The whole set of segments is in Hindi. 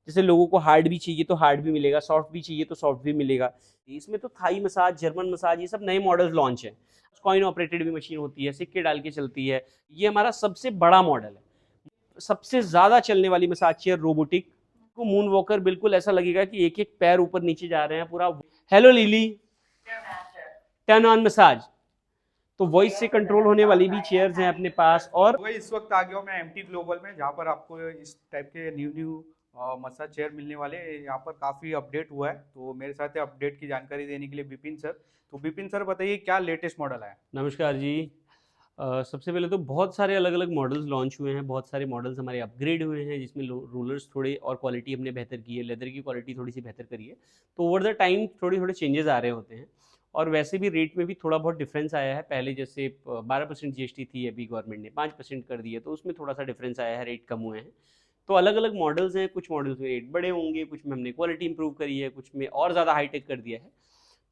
जैसे लोगों को हार्ड भी चाहिए तो हार्ड भी मिलेगा, सॉफ्ट भी चाहिए तो सॉफ्ट भी मिलेगा। इसमें तो थाई मसाज, जर्मन मसाज, ये सब नए मॉडल्स लॉन्च हैं। कॉइन ऑपरेटेड भी मशीन होती है, सिक्के डाल के चलती है। ये हमारा सबसे बड़ा मॉडल है। सबसे ज्यादा चलने वाली मसाज चेयर रोबोटिक को मून वॉकर, बिल्कुल ऐसा लगेगा कि एक एक पैर ऊपर नीचे जा रहे हैं पूरा। Hello lily, turn on massage. तो वॉइस से कंट्रोल होने वाली भी चेयर्स हैं अपने पास। और वही इस वक्त आ गया हूँ मैं एमटी ग्लोबल में, जहाँ पर आपको इस टाइप के न्यू मसाज चेयर मिलने वाले हैं। यहाँ पर काफ़ी अपडेट हुआ है, तो मेरे साथ अपडेट की जानकारी देने के लिए विपिन सर। तो विपिन सर बताइए क्या लेटेस्ट मॉडल आया। नमस्कार जी। सबसे पहले तो बहुत सारे अलग अलग मॉडल्स लॉन्च हुए हैं, बहुत सारे मॉडल्स हमारे अपग्रेड हुए हैं, जिसमें रोलर्स थोड़े और क्वालिटी हमने बेहतर की है, लेदर की क्वालिटी थोड़ी सी बेहतर करी है। तो ओवर द टाइम थोड़े थोड़े चेंजेस आ रहे होते हैं। और वैसे भी रेट में भी थोड़ा बहुत डिफरेंस आया है। पहले जैसे 12% जीएसटी थी, अभी गवर्नमेंट ने 5% कर दी है, तो उसमें थोड़ा सा डिफरेंस आया है, रेट कम हुए हैं। तो अलग अलग मॉडल्स हैं, कुछ मॉडल्स में रेट बड़े होंगे, कुछ में हमने क्वालिटी इंप्रूव करी है, कुछ में और ज़्यादा हाईटेक कर दिया है।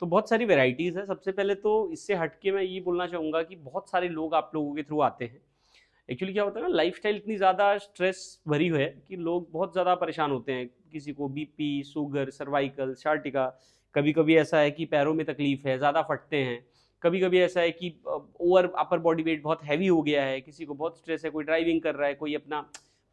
तो बहुत सारी वेराइटीज़ है। सबसे पहले तो इससे हटके मैं ये बोलना चाहूँगा कि बहुत सारे लोग आप लोगों के थ्रू आते हैं। एक्चुअली क्या होता है ना, लाइफस्टाइल इतनी ज़्यादा स्ट्रेस भरी हुई है कि लोग बहुत ज़्यादा परेशान होते हैं। किसी को बीपी, शुगर, सर्वाइकल, शार्टिका। कभी कभी ऐसा है कि पैरों में तकलीफ है, ज़्यादा फटते हैं। कभी कभी ऐसा है कि ओवर अपर बॉडी वेट बहुत हैवी हो गया है, किसी को बहुत स्ट्रेस है, कोई ड्राइविंग कर रहा है, कोई अपना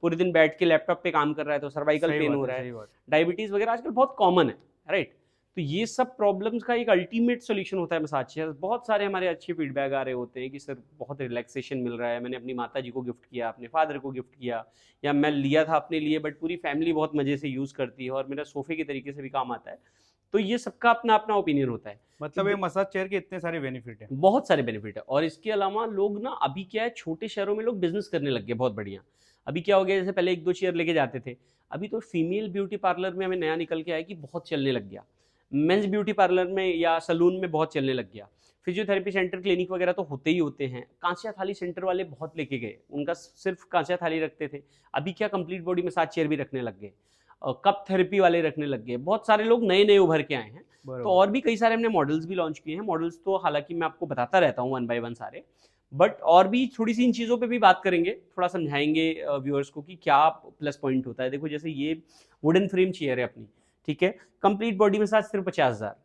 पूरे दिन बैठ के लैपटॉप पे काम कर रहा है तो सर्वाइकल पेन हो रहा है। सही बात। डायबिटीज़ वगैरह आजकल बहुत कॉमन है, राइट। तो ये सब प्रॉब्लम्स का एक अल्टीमेट सोल्यूशन होता है मसाज चेयर। बहुत सारे हमारे अच्छे फीडबैक आ रहे होते हैं कि सर बहुत रिलैक्सेशन मिल रहा है, मैंने अपनी माता जी को गिफ्ट किया, अपने फादर को गिफ्ट किया, या मैं लिया था अपने लिए, बट पूरी फैमिली बहुत मजे से यूज़ करती है और मेरा सोफे के तरीके से भी काम आता है। तो ये सबका अपना अपना ओपिनियन होता है। मतलब ये मसाज चेयर के इतने सारे बेनिफिट है। बहुत सारे बेनिफिट है। और इसके अलावा लोग ना, अभी क्या है, छोटे शहरों में लोग बिजनेस करने लग गए बहुत बढ़िया। अभी क्या हो गया, जैसे पहले एक दो चेयर लेके जाते थे, अभी तो फीमेल ब्यूटी पार्लर में हमें नया निकल के आया कि बहुत चलने लग गया। मेंस ब्यूटी पार्लर में या सलून में बहुत चलने लग गया। फिजियोथेरेपी सेंटर, क्लिनिक वगैरह तो होते ही होते हैं। कांसिया थाली सेंटर वाले बहुत लेके गए, उनका सिर्फ कांसिया थाली रखते थे, अभी क्या कंप्लीट बॉडी मसाज चेयर भी रखने लग गए। कप थेरेपी वाले रखने लग गए। बहुत सारे लोग नए नए उभर के आए हैं। तो और भी कई सारे हमने मॉडल्स भी लॉन्च किए हैं। मॉडल्स तो हालांकि मैं आपको बताता रहता हूँ वन बाय वन सारे, बट और भी थोड़ी सी इन चीज़ों पे भी बात करेंगे, थोड़ा समझाएंगे व्यूअर्स को कि क्या प्लस पॉइंट होता है। देखो जैसे ये वुडन फ्रेम चेयर है अपनी, ठीक है, कंप्लीट बॉडी मसाज सिर्फ 50,000।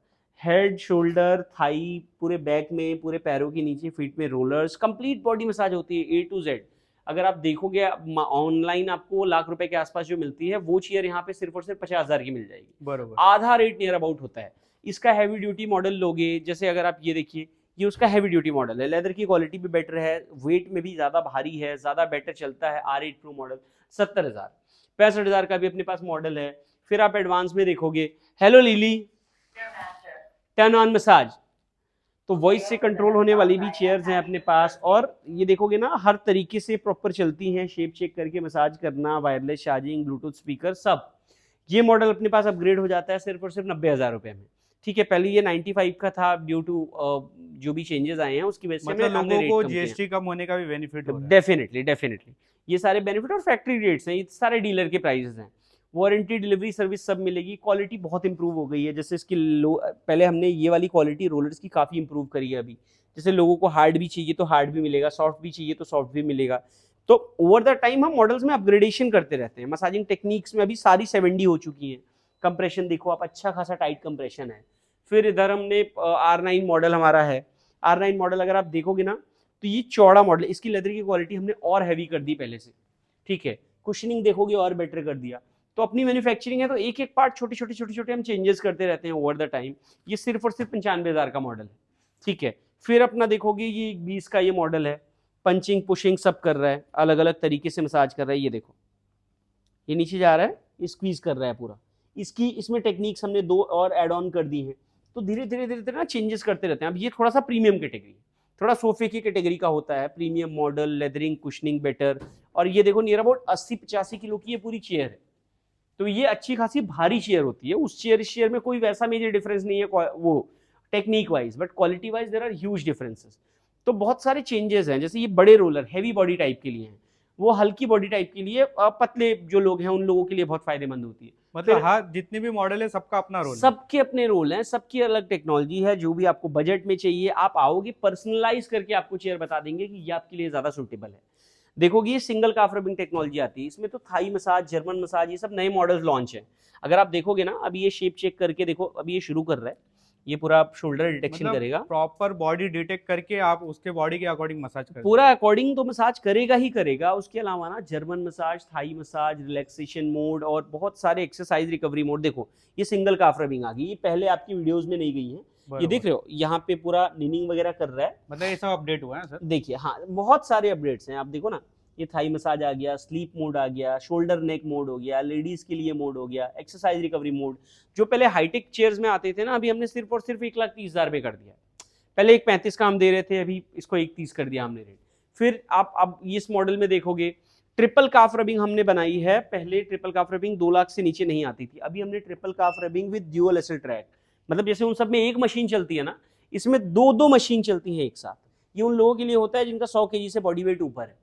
हेड, शोल्डर, थाई, पूरे बैक में, पूरे पैरों के नीचे, फीट में रोलर्स, कंप्लीट बॉडी मसाज होती है A to Z। अगर आप देखोगे ऑनलाइन आपको ₹1,00,000 के आसपास जो मिलती है, वो चेयर यहाँ पे सिर्फ और सिर्फ 50,000 की मिल जाएगी। बरोबर। आधा रेट नियर अबाउट होता है। इसका हैवी ड्यूटी मॉडल लोगे, जैसे अगर आप ये देखिए, ये उसका हैवी ड्यूटी मॉडल है, लेदर की क्वालिटी भी बेटर है, वेट में भी ज़्यादा भारी है, ज़्यादा बेटर चलता है। R8 Pro model 70,000। 65,000 का भी अपने पास मॉडल है। फिर आप एडवांस में देखोगे, hello lily, turn on massage. तो वॉइस से कंट्रोल होने वाली भी चेयर्स हैं अपने पास। और ये देखोगे ना, हर तरीके से प्रॉपर चलती हैं, शेप चेक करके मसाज करना, वायरलेस चार्जिंग, ब्लूटूथ स्पीकर, सब। ये मॉडल अपने पास अपग्रेड हो जाता है सिर्फ और सिर्फ 90,000 रुपए में, ठीक है। पहले ये 95 का था, ड्यू टू जो भी चेंजेस आए हैं उसकी वजह से मतलब हमने लोगों रेट को कम किए हैं। जीएसटी कम होने का भी बेनिफिट हो रहा है। डेफिनेटली डेफिनेटली, ये सारे बेनिफिट और फैक्ट्री रेट्स हैं, ये सारे डीलर के प्राइसेस हैं। वारंटी, डिलीवरी सर्विस सब मिलेगी। क्वालिटी बहुत इंप्रूव हो गई है। जैसे इसकी पहले हमने ये वाली क्वालिटी रोलर्स की काफ़ी इंप्रूव करी है अभी। जैसे लोगों को हार्ड भी चाहिए तो हार्ड भी मिलेगा, सॉफ्ट भी चाहिए तो सॉफ्ट भी मिलेगा। तो ओवर द टाइम हम मॉडल्स में अपग्रेडेशन करते रहते हैं। मसाजिंग टेक्निक्स में अभी सारी 70 हो चुकी हैं। कंप्रेशन देखो आप, अच्छा खासा टाइट कंप्रेशन है। फिर इधर हमने R9 मॉडल हमारा है। R9 मॉडल अगर आप देखोगे ना, तो ये चौड़ा मॉडल, इसकी लेदर की क्वालिटी हमने और हैवी कर दी पहले से, ठीक है। कुशनिंग देखोगे और बेटर कर दिया। तो अपनी मैन्युफैक्चरिंग है, तो एक एक पार्ट छोटे छोटे छोटे छोटे हम चेंजेस करते रहते हैं ओवर द टाइम। ये सिर्फ और सिर्फ 95,000 का मॉडल है, ठीक है। फिर अपना देखोगे, ये 20 का ये मॉडल है, पंचिंग पुशिंग सब कर रहा है, अलग अलग तरीके से मसाज कर रहा है। ये देखो, ये नीचे जा रहा है, ये स्क्वीज कर रहा है पूरा। इसमें टेक्निक्स हमने 2 और एड ऑन कर दी हैं। तो धीरे धीरे धीरे धीरे ना चेंजेस करते रहते हैं। अब ये थोड़ा सा प्रीमियम कैटेगरी, थोड़ा सोफे की कैटेगरी का होता है। Premium model, leathering, cushioning better. और ये देखो, नियर अबाउट 80-85 किलो की ये पूरी चेयर है। तो ये अच्छी खासी भारी चेयर होती है। उस चेयर इस चेयर में कोई वैसा मेजर डिफरेंस नहीं है वो technique wise, but quality wise there are huge differences. तो बहुत सारे चेंजेस हैं। जैसे ये बड़े रोलर हैवी बॉडी टाइप के लिए हैं, वो हल्की बॉडी टाइप के लिए, पतले जो लोग हैं उन लोगों के लिए बहुत फायदेमंद होती है। मतलब हाँ, जितने भी मॉडल है सबका अपना रोल है। सबके अपने रोल हैं, सबकी अलग टेक्नोलॉजी है। जो भी आपको बजट में चाहिए, आप आओगे पर्सनलाइज करके आपको चेयर बता देंगे कि ये आपके लिए ज्यादा सूटेबल है। देखोगे ये सिंगल काफ रबिंग टेक्नोलॉजी आती है, इसमें तो थाई मसाज, जर्मन मसाज, ये सब नए मॉडल्स लॉन्च हैं। अगर आप देखोगे ना, अभी ये शेप चेक करके देखो, अभी ये शुरू कर रहा है, ये पूरा शोल्डर डिटेक्शन मतलब करेगा, प्रॉपर बॉडी डिटेक्ट करके आप उसके बॉडी के अकॉर्डिंग मसाज करते पूरा अकॉर्डिंग तो मसाज करेगा ही करेगा। उसके अलावा ना German massage, Thai massage, relaxation mode और बहुत सारे एक्सरसाइज रिकवरी मोड। देखो ये सिंगल काफ रबिंग आ गई, ये पहले आपकी वीडियोस में नहीं गई है, ये देख रहे हो यहाँ पे पूरा नीनिंग वगैरह कर रहा है, मतलब ये सब अपडेट हुआ है सर। देखिए हाँ बहुत सारे अपडेट्स हैं, आप देखो ना, ये थाई मसाज आ गया, स्लीप मोड आ गया, शोल्डर नेक मोड हो गया, लेडीज के लिए मोड हो गया, एक्सरसाइज रिकवरी मोड। जो पहले हाईटेक चेयर्स में आते थे ना, अभी हमने सिर्फ और सिर्फ 1,30,000 में कर दिया। पहले 1,35 का हम दे रहे थे, अभी इसको 1,30 कर दिया हमने रेट। फिर आप अब इस मॉडल में देखोगे ट्रिपल काफ रबिंग हमने बनाई है। पहले ट्रिपल काफ रबिंग 2 लाख से नीचे नहीं आती थी, अभी हमने triple calf rubbing with dual acyl track, मतलब जैसे उन सब में एक मशीन चलती है ना, इसमें 2 मशीन चलती हैं एक साथ। ये उन लोगों के लिए होता है जिनका 100 kg से बॉडी वेट ऊपर है,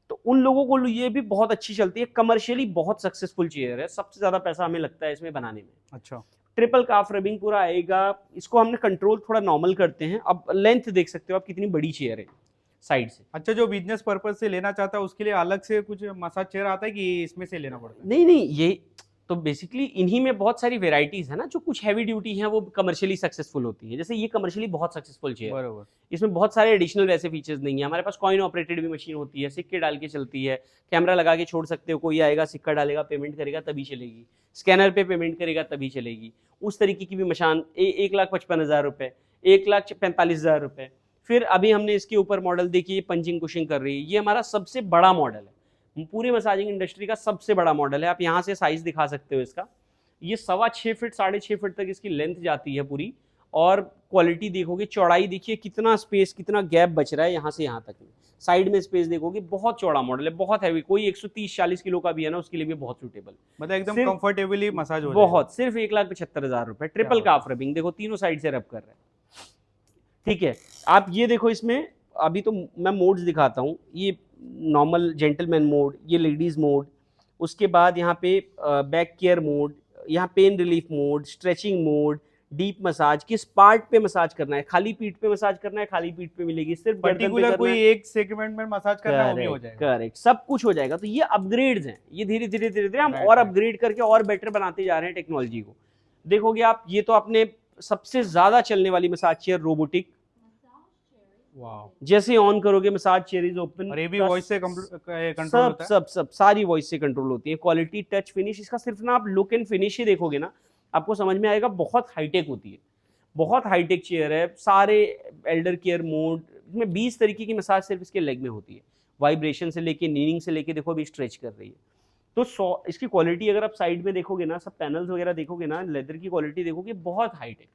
तो उन लोगों को ये भी बहुत अच्छी चलती है। कमर्शियली बहुत सक्सेसफुल चेयर है, सबसे ज्यादा पैसा हमें लगता है इसमें बनाने में। अच्छा, ट्रिपल काफ रबिंग पूरा आएगा। इसको हमने कंट्रोल थोड़ा नॉर्मल करते हैं। अब लेंथ देख सकते हो आप कितनी बड़ी चेयर है साइड से। अच्छा, जो बिजनेस पर्पज से लेना चाहता है उसके लिए अलग से कुछ मसाज चेयर आता है कि इसमें से लेना पड़ता है? नहीं नहीं, ये तो बेसिकली इन्हीं में बहुत सारी वेराइटीज है ना, जो कुछ हैवी ड्यूटी हैं वो कमर्शियली सक्सेसफुल होती है। जैसे ये कमर्शियली बहुत सक्सेसफुल चेयर है, बरोबर। इसमें बहुत सारे एडिशनल वैसे फीचर्स नहीं है। हमारे पास कॉइन ऑपरेटेड भी मशीन होती है, सिक्के डाल के चलती है, कैमरा लगा के छोड़ सकते हो, कोई आएगा सिक्का डालेगा, पेमेंट करेगा तभी चलेगी, स्कैनर पे पेमेंट करेगा तभी चलेगी। उस तरीके की भी मशीन 1,55,000 रुपये, 1,45,000 रुपये। फिर अभी हमने इसके ऊपर मॉडल देखिए, पंचिंग कुशिंग कर रही है, ये हमारा सबसे बड़ा मॉडल है, पूरे मसाजिंग इंडस्ट्री का सबसे बड़ा मॉडल है। आप यहाँ से साइज दिखा सकते हो इसका, ये 6.25 फीट 6.5 फीट तक इसकी लेंथ जाती है पूरी। और क्वालिटी देखोगे, चौड़ाई देखिए कितना स्पेस, कितना गैप बच रहा है यहाँ से यहाँ तक में। साइड में स्पेस देखोगे, बहुत चौड़ा मॉडल है, बहुत हैवी, कोई 130-40 किलो का भी है ना उसके लिए भी बहुत सूटेबल, मतलब एकदम सिर्फ कंफर्टेबली मसाज हो जाएगा। बहुत, सिर्फ 1,75,000 रुपए। ट्रिपल काफ रबिंग देखो, तीनों साइड से रब कर रहा है, ठीक है। आप ये देखो, इसमें अभी तो मैं मोड्स दिखाता हूँ, ये नॉर्मल जेंटलमैन मोड, ये लेडीज मोड, उसके बाद यहाँ पे बैक केयर मोड, यहाँ pain relief mode, stretching mode, deep massage, किस पार्ट पे मसाज करना है, खाली पीठ पे मसाज करना है, खाली पीठ पे मिलेगी, सिर्फ गर्दन पे पर्टिकुलर करना कोई है, एक सेगमेंट में मसाज करना है वो भी हो जाएगा। करेक्ट, सब कुछ हो जाएगा। तो ये अपग्रेड्स हैं, ये धीरे धीरे धीरे धीरे हम Right, और right. अपग्रेड करके और बेटर बनाते जा रहे हैं टेक्नोलॉजी को। देखोगे आप, ये तो आपने सबसे ज्यादा चलने वाली मसाज चेयर रोबोटिक, वाओ, जैसे ऑन करोगे मसाज चेयर इज ओपन, और ये भी वॉइस से कंट्रोल सब होता है? सब सब सारी वॉइस से कंट्रोल होती है। क्वालिटी, टच, फिनिश, इसका सिर्फ ना आप लुक एंड फिनिश ही देखोगे ना, आपको समझ में आएगा बहुत हाईटेक होती है, बहुत हाईटेक चेयर है। सारे एल्डर केयर मोड, इसमें 20 तरीके की मसाज सिर्फ इसके लेग में होती है, वाइब्रेशन से लेके, नीनिंग से लेके, देखो अभी स्ट्रेच कर रही है। तो इसकी क्वालिटी अगर आप साइड में देखोगे ना, सब पैनल्स वगैरह देखोगे ना, लेदर की क्वालिटी देखोगे, बहुत हाईटेक।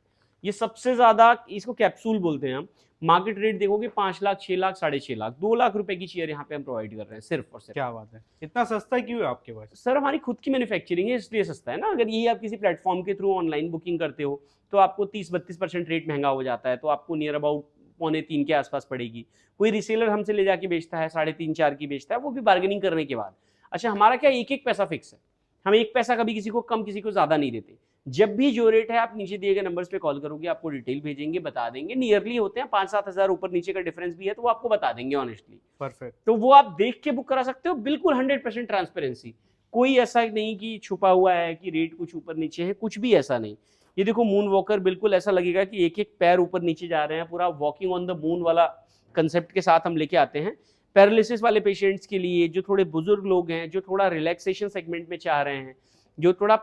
ये सबसे ज्यादा, इसको कैप्सूल बोलते हैं हम। मार्केट रेट देखोगे 5 लाख, 6 लाख, 6.5 लाख, 2 लाख रुपए की चेयर यहाँ पे हम प्रोवाइड कर रहे हैं सिर्फ और सिर्फ। क्या बात है, इतना सस्ता क्यों है आपके पास? सर हमारी खुद की मैन्युफैक्चरिंग है, इसलिए सस्ता है ना। अगर यही आप किसी प्लेटफॉर्म के थ्रू ऑनलाइन बुकिंग करते हो तो आपको 30-32% रेट महंगा हो जाता है, तो आपको नियर अबाउट 2.25 के आसपास पड़ेगी। कोई रिसेलर हमसे ले जाके बेचता है 3.5-4 की बेचता है, वो भी बार्गेनिंग करने के बाद। अच्छा, हमारा क्या, एक पैसा फिक्स है, हम 1 पैसा कभी किसी को कम, किसी को ज्यादा नहीं देते। जब भी जो रेट है, आप नीचे दिए गए नंबर्स पे कॉल करोगे, आपको डिटेल भेजेंगे, बता देंगे। नियरली होते हैं 5-7 हज़ार, ऊपर नीचे का डिफरेंस भी है तो वो आपको बता देंगे ऑनेस्टली। परफेक्ट। तो वो आप देख के बुक करा सकते हो, बिल्कुल 100% ट्रांसपेरेंसी। कोई ऐसा नहीं कि छुपा हुआ है कि रेट कुछ ऊपर नीचे है, कुछ भी ऐसा नहीं। ये देखो मून वॉकर, बिल्कुल ऐसा लगेगा कि एक एक पैर ऊपर नीचे जा रहे हैं, पूरा वॉकिंग ऑन द मून वाला कंसेप्ट के साथ हम लेके आते हैं। पैरालिसिस वाले पेशेंट्स के लिए, जो थोड़े बुजुर्ग लोग हैं, जो थोड़ा रिलैक्सेशन सेगमेंट में चाह रहे हैं, जो थोड़ा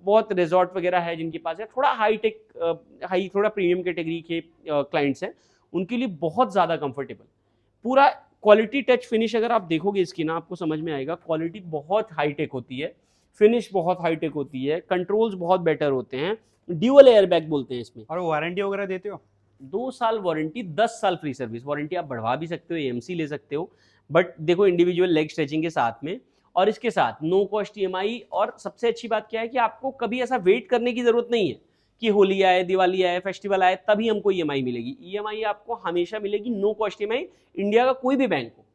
बहुत रिजॉर्ट वगैरह है जिनके पास है, थोड़ा हाई थोड़ा प्रीमियम कैटेगरी के क्लाइंट्स हैं, उनके लिए बहुत ज़्यादा कंफर्टेबल। पूरा क्वालिटी, टच, फिनिश अगर आप देखोगे इसकी ना, आपको समझ में आएगा क्वालिटी बहुत हाईटेक होती है, फिनिश बहुत हाईटेक होती है, कंट्रोल्स बहुत बेटर होते हैं, ड्यूअल एयरबैग बोलते हैं इसमें। और वारंटी वगैरह देते हो? 2 साल वारंटी, 10 साल फ्री सर्विस। वारंटी आप बढ़वा भी सकते हो, एएमसी ले सकते हो, बट देखो इंडिविजुअल लेग स्ट्रेचिंग के साथ में, और इसके साथ नो कॉस्ट ईएमआई। और सबसे अच्छी बात क्या है कि आपको कभी ऐसा वेट करने की जरूरत नहीं है कि होली आए, दिवाली आए, फेस्टिवल आए तभी हमको ईएमआई मिलेगी। ईएमआई आपको हमेशा मिलेगी, नो कॉस्ट ईएमआई, इंडिया का कोई भी बैंक हो,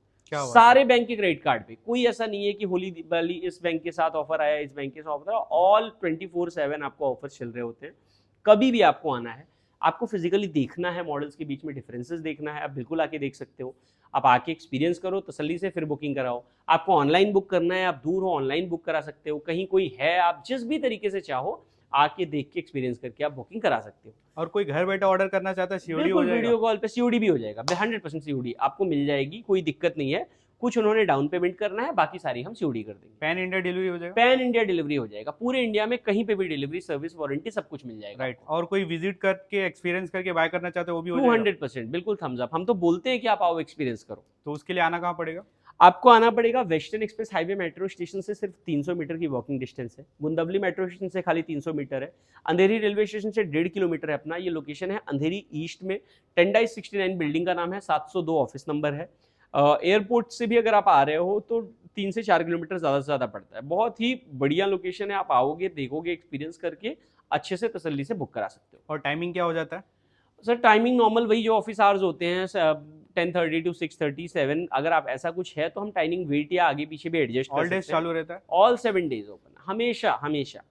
सारे बैंक के क्रेडिट कार्ड पे। कोई ऐसा नहीं है कि होली दिवाली इस बैंक के साथ ऑफर आया, इस बैंक के साथ ऑफर आया, ऑल 24/7 आपको ऑफर चल रहे होते हैं। कभी भी आपको आना है, आपको फिजिकली देखना है, मॉडल्स के बीच में डिफरेंसेस देखना है, आप बिल्कुल आके देख सकते हो। आप आके एक्सपीरियंस करो, तसल्ली से फिर बुकिंग कराओ। आपको ऑनलाइन बुक करना है, आप दूर हो ऑनलाइन बुक करा सकते हो, कहीं कोई है, आप जिस भी तरीके से चाहो आके देख के एक्सपीरियंस करके आप बुकिंग करा सकते हो। और कोई घर बैठे ऑर्डर करना चाहता है सीओडी हो बिल्कुल जाएगा? वीडियो कॉल पे सीओडी भी हो जाएगा, 100% सीओडी आपको मिल जाएगी, कोई दिक्कत नहीं है। कुछ उन्होंने डाउन पेमेंट करना है, बाकी सारी हम सीओडी कर देंगे। पैन इंडिया डिलीवरी हो जाएगा? पैन इंडिया डिलीवरी हो जाएगा, पूरे इंडिया में कहीं पे भी डिलीवरी सर्विस वारंटी सब कुछ मिल जाएगा। राइट। और कोई विजिट करके एक्सपीरियंस करके बाय करना चाहते हो वो भी हो जाएगा? 200% बिल्कुल थम्स अप। हम तो बोलते हैं कि आप आओ एक्सपीरियंस करो। तो उसके लिए आना कहाँ पड़ेगा? आपको आना पड़ेगा western express highway metro station से, सिर्फ 300 मीटर की वॉकिंग डिस्टेंस है। गुंदवली मेट्रो स्टेशन से खाली 300 मीटर है। अंधेरी रेलवे स्टेशन से 1.5 किलोमीटर है अपना। ये लोकेशन है अंधेरी ईस्ट में, 10/69 बिल्डिंग का नाम है, 702 ऑफिस नंबर है। एयरपोर्ट से भी अगर आप आ रहे हो तो 3 से 4 किलोमीटर ज़्यादा से ज़्यादा पड़ता है। बहुत ही बढ़िया लोकेशन है, आप आओगे, देखोगे, एक्सपीरियंस करके अच्छे से तसल्ली से बुक करा सकते हो। और टाइमिंग क्या हो जाता है? सर टाइमिंग नॉर्मल वही जो ऑफिस आवर्स होते हैं, 10:30 to 6:30 7। अगर आप ऐसा कुछ है तो हम टाइमिंग वेट या आगे पीछे भी एडजस्ट कर ऑल सकते हैं। डेज चालू रहता है? ऑल 7 डेज ओपन, हमेशा हमेशा।